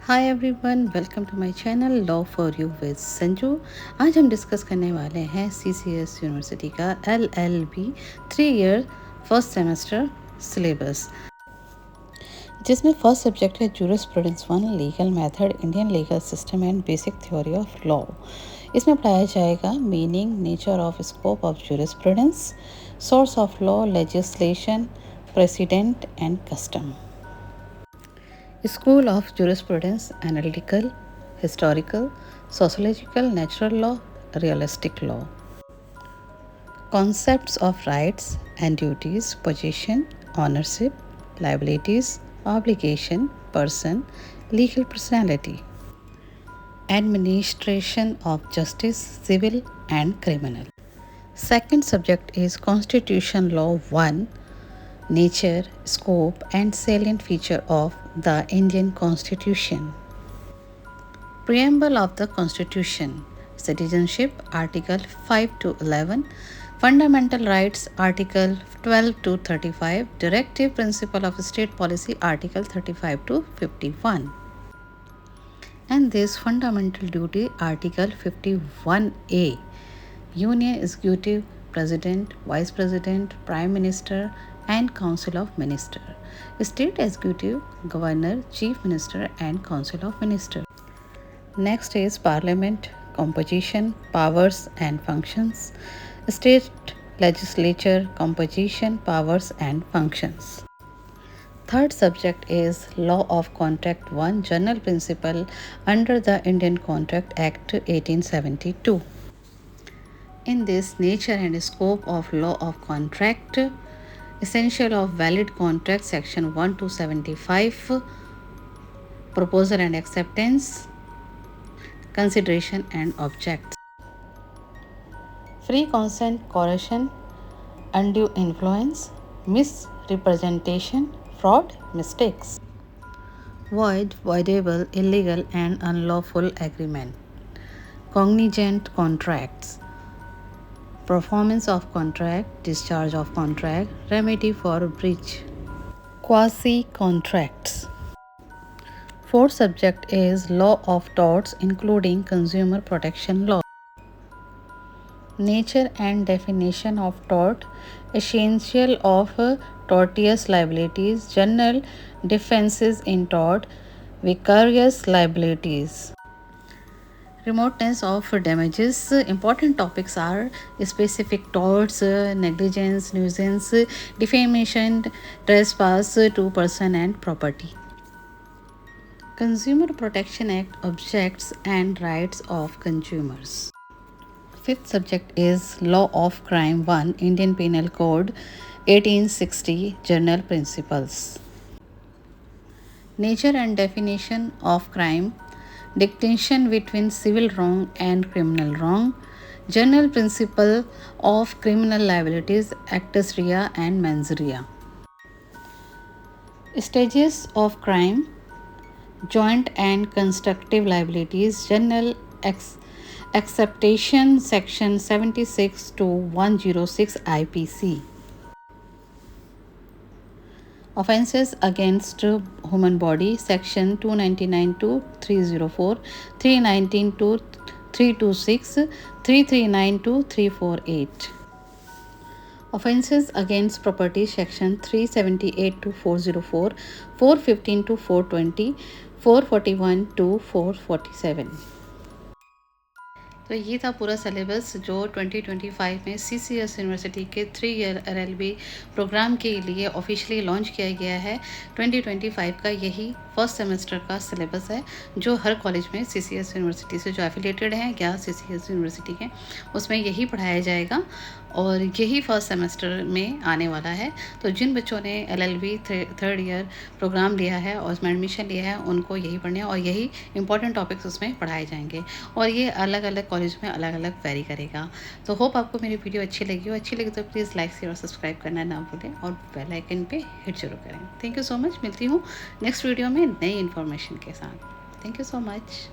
Hi everyone, welcome to my channel law for you with Sanju. आज हम discuss करने वाले हैं सीसीएस यूनिवर्सिटी का LLB 3 year first semester syllabus, जिसमें फर्स्ट सब्जेक्ट है jurisprudence 1, legal method, Indian legal system and basic theory of law. इसमें पढ़ाया जाएगा meaning, nature of scope of jurisprudence, source of law, legislation, precedent and custom. School of Jurisprudence, Analytical, Historical, Sociological, Natural Law, Realistic Law. Concepts of rights and duties, possession, ownership, liabilities, obligation, person, legal personality. Administration of justice, civil and criminal. Second subject is Constitution Law 1, nature, scope, and salient feature of the Indian Constitution. Preamble of the Constitution. Citizenship, Article 5 to 11. Fundamental Rights, Article 12 to 35. Directive Principle of State Policy, Article 35 to 51. And this fundamental duty, Article 51A. Union Executive, President, Vice President, Prime Minister, and Council of Ministers. State Executive, Governor, Chief Minister, and Council of Ministers. Next is Parliament, composition, powers, and functions. State Legislature, composition, powers, and functions. Third subject is Law of Contract 1, General Principle under the Indian Contract Act 1872. In this, nature and scope of law of contract, essential of valid contract, section 1 to 75, proposal and acceptance, consideration and objects. Free consent, coercion, undue influence, misrepresentation, fraud, mistakes. Void, voidable, illegal and unlawful agreement. Cognizant contracts. Performance of contract, discharge of contract, remedy for breach. Quasi-contracts. Fourth subject is Law of Torts, including Consumer Protection Law. Nature and definition of tort, essential of tortious liabilities, general defenses in tort, vicarious liabilities. Remoteness of damages. Important topics are specific torts, negligence, nuisance, defamation, trespass to person and property. Consumer Protection Act, objects and rights of consumers. Fifth subject is Law of Crime 1, Indian Penal Code 1860, General Principles. Nature and definition of crime, distinction between civil wrong and criminal wrong, general principle of criminal liabilities, actus rea and mens rea. Stages of crime, joint and constructive liabilities, general acceptation, section 76 to 106 IPC. Offences against human body, section 299 to 304, 319 to 326, 339 to 348. Offences against property, section 378 to 404, 415 to 420, 441 to 447. तो ये था पूरा syllabus जो 2025 में CCS university के 3 year LLB programme के लिए officially launch किया गया है। 2025 का यही फर्स्ट सेमेस्टर का सिलेबस है जो हर कॉलेज में सीसीएस यूनिवर्सिटी से जो एफिलेटेड हैं या सीसीएस यूनिवर्सिटी के, उसमें यही पढ़ाया जाएगा और यही फर्स्ट सेमेस्टर में आने वाला है। तो जिन बच्चों ने एलएलबी 3rd ईयर प्रोग्राम लिया है और उसमें एडमिशन लिया है उनको यही पढ़ने और यही इंपॉर्टेंट टॉपिक्स उसमें पढ़ाए जाएंगे और ये अलग अलग कॉलेज में अलग अलग वेरी करेगा। तो होप आपको मेरी वीडियो अच्छी लगी तो प्लीज़ लाइक शेयर और सब्सक्राइब करना ना भूलें और बेल आइकन पे हिट जरूर करें। Thank you so much. मिलती हूँ नेक्स्ट वीडियो में नई इन्फॉर्मेशन के साथ। Thank you so much.